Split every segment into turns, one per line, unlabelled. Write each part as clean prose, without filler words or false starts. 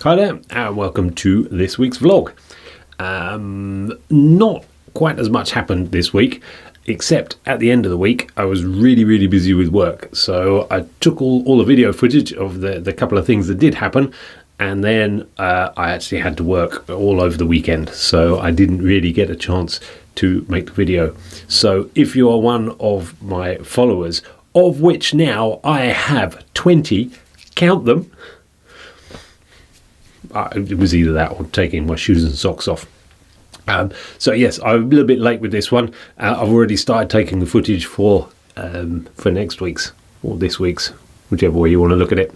Hi there and welcome to this week's vlog. Not quite as much happened this week, except at the end of the week I was really busy with work, so I took all the video footage of the couple of things that did happen, and then I actually had to work all over the weekend, so I didn't really get a chance to make the video. So if you are one of my followers, of which now I have 20, count them. It was either that or taking my shoes and socks off. So yes, I'm a little bit late with this one. I've already started taking the footage for next week's or this week's, whichever way you want to look at it.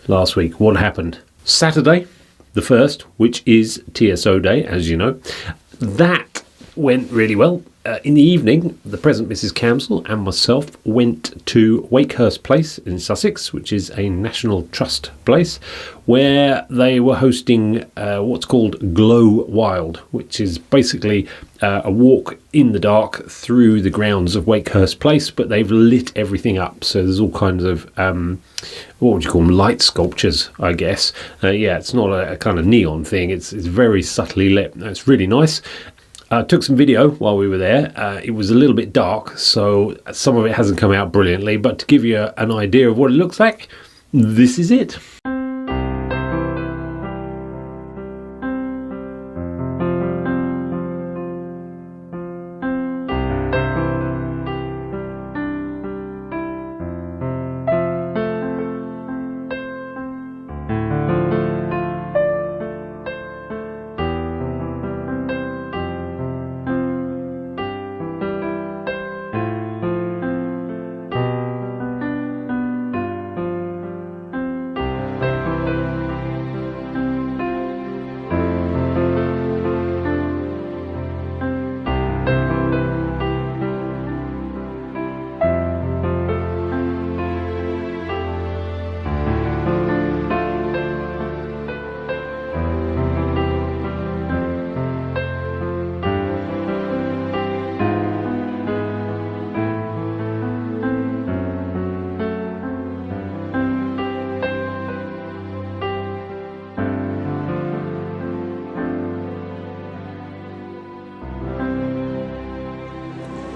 Last week, what happened? Saturday, the 1st, which is TSO Day, as you know. That went really well. In the evening, the Present Mrs Camsell and myself went to Wakehurst Place in Sussex, which is a National Trust place, where they were hosting what's called Glow Wild, which is basically a walk in the dark through the grounds of Wakehurst Place, but they've lit everything up. So there's all kinds of, what would you call them, light sculptures, I guess. Yeah, it's not a kind of neon thing. It's very subtly lit. It's really nice. Took some video while we were there. It was a little bit dark, so some of it hasn't come out brilliantly, but to give you an idea of what it looks like, this is it.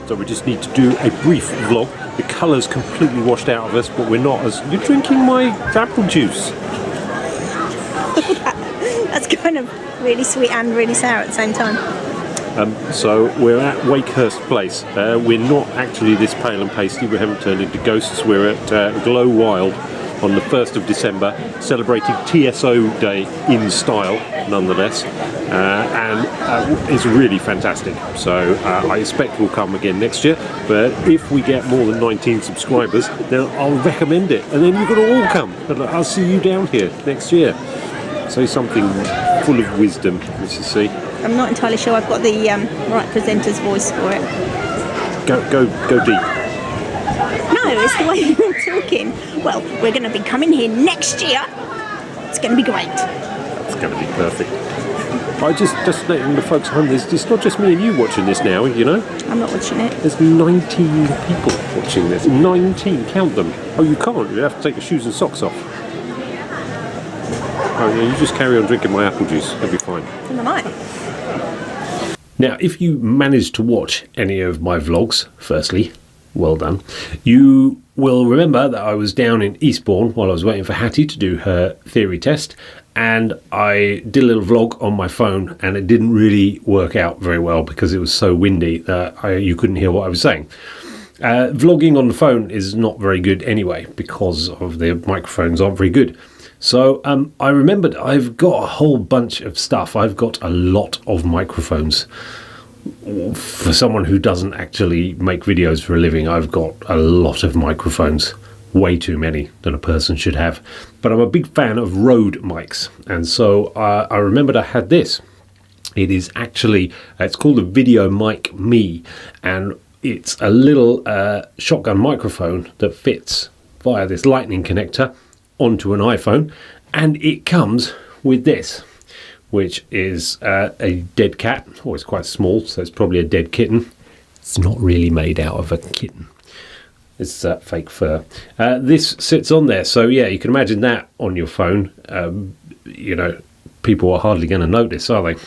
So we just need to do a brief vlog. The colour's completely washed out of us, but we're not as... You're drinking my apple juice.
That's kind of really sweet and really sour at the same time.
So we're at Wakehurst Place. We're not actually this pale and pasty. We haven't turned into ghosts. We're at Glow Wild on the 1st of December, celebrating TSO Day in style, nonetheless. And it's really fantastic. So I expect we'll come again next year, but if we get more than 19 subscribers, then I'll recommend it, and then you've got to all come, and I'll see you down here next year. Say something full of wisdom, Mrs C.
I'm not entirely sure I've got the right presenter's voice for it.
Go deep.
No, it's the way you're talking. Well, we're going to be coming here next year. It's going to be great.
It's going to be perfect. I just letting the folks at home, it's not just me and you watching this now, you know?
I'm not watching it.
There's 19 people watching this. 19, count them. Oh, you can't. You have to take your shoes and socks off. Oh, yeah, you just carry on drinking my apple juice. It'll be fine.
And I might.
Now, if you managed to watch any of my vlogs, firstly, well done. You will remember that I was down in Eastbourne while I was waiting for Hattie to do her theory test, and I did a little vlog on my phone, and it didn't really work out very well because it was so windy that you couldn't hear what I was saying. Vlogging on the phone is not very good anyway because of the microphones aren't very good. So I remembered I've got a whole bunch of stuff. I've got a lot of microphones. For someone who doesn't actually make videos for a living, I've got a lot of microphones. Way too many than a person should have. But I'm a big fan of Rode mics, and so I remembered I had this. It is actually, it's called the Videomic Me, and it's a little shotgun microphone that fits via this lightning connector onto an iPhone, and it comes with this, which is a dead cat. Oh, it's quite small, so it's probably a dead kitten. It's not really made out of a kitten. It's fake fur. This sits on there, so yeah, you can imagine that on your phone. You know, people are hardly going to notice, are they?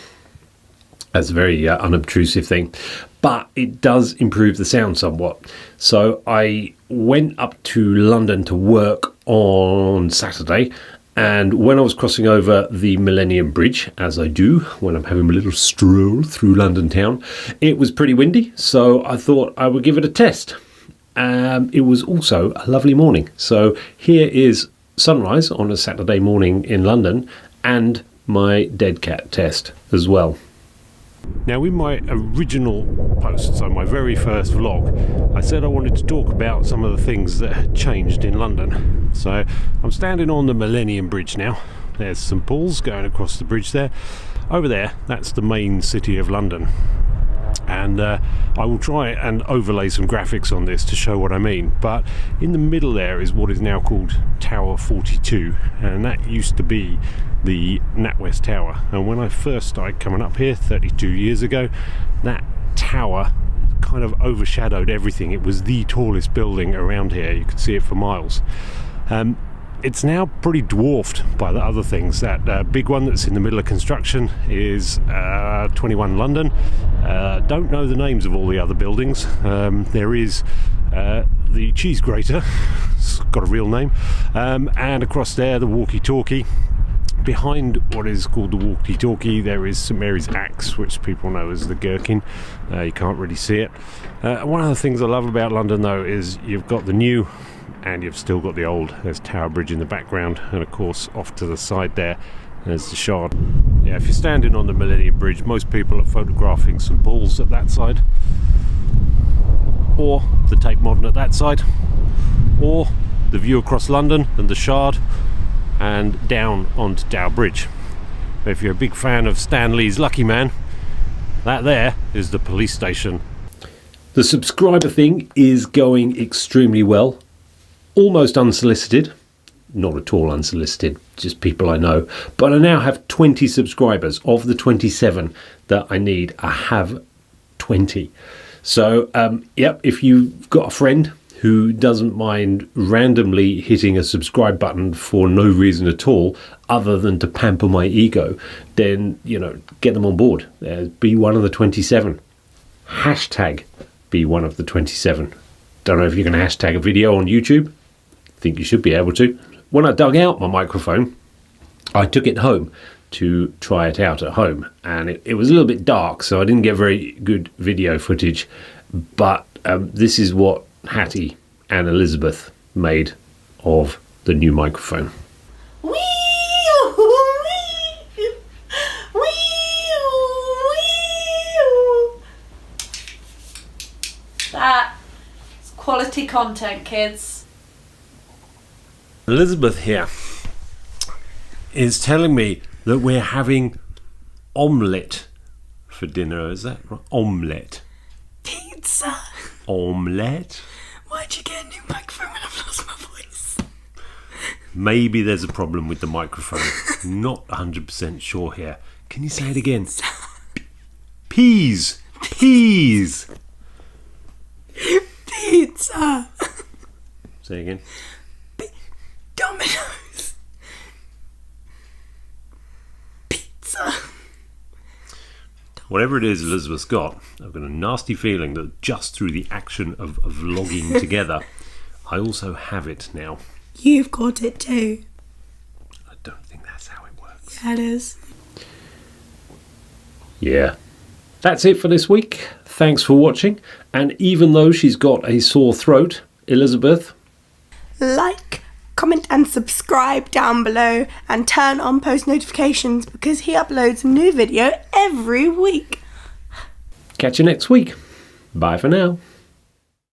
That's a very unobtrusive thing, but it does improve the sound somewhat. So I went up to London to work on Saturday, and when I was crossing over the Millennium Bridge, as I do when I'm having a little stroll through London town, it was pretty windy, so I thought I would give it a test. It was also a lovely morning. So here is sunrise on a Saturday morning in London and my dead cat test as well. Now, in my original post, so my very first vlog, I said I wanted to talk about some of the things that had changed in London. So I'm standing on the Millennium Bridge now. There's St Paul's going across the bridge there. Over there, that's the main city of London. And I will try and overlay some graphics on this to show what I mean. But in the middle there is what is now called Tower 42, and that used to be the NatWest Tower. And when I first started coming up here 32 years ago, that tower kind of overshadowed everything. It was the tallest building around here. You could see it for miles. It's now pretty dwarfed by the other things. That big one that's in the middle of construction is 21 London. Don't know the names of all the other buildings. There is the cheese grater, it's got a real name, and across there the walkie-talkie. Behind what is called the walkie-talkie there is St Mary's Axe, which people know as the Gherkin. You can't really see it. One of the things I love about London though is you've got the new and you've still got the old. There's Tower Bridge in the background, and of course off to the side there's the Shard. Yeah, if you're standing on the Millennium Bridge, most people are photographing St Paul's at that side, or the Tate Modern at that side, or the view across London and the Shard and down onto Tower Bridge. If you're a big fan of Stan Lee's Lucky Man, that there is the police station. The subscriber thing is going extremely well. Almost unsolicited. Not at all unsolicited, just people I know. But I now have 20 subscribers. Of the 27 that I need, I have 20. So, yep, if you've got a friend who doesn't mind randomly hitting a subscribe button for no reason at all other than to pamper my ego, then, you know, get them on board. Be one of the 27. Hashtag be one of the 27. Don't know if you can hashtag a video on YouTube. Think you should be able to. When I dug out my microphone, I took it home to try it out at home, and it was a little bit dark, so I didn't get very good video footage, but this is what Hattie and Elizabeth made of the new microphone.
That's quality content, kids.
Elizabeth here is telling me that we're having omelette for dinner. Is that right? Omelette.
Pizza.
Omelette?
Why'd you get a new microphone when I've lost my voice?
Maybe there's a problem with the microphone. Not 100% sure here. Can you say it again? Peas. Peas.
Pizza.
Say it again.
Domino's. Pizza.
Whatever it is Elizabeth's got, I've got a nasty feeling that just through the action of vlogging together, I also have it now.
You've got it too.
I don't think that's how it works.
Yeah, it is.
Yeah. That's it for this week. Thanks for watching. And even though she's got a sore throat, Elizabeth,
Like, comment and subscribe down below, and turn on post notifications because he uploads a new video every week.
catch you next week. Bye for now.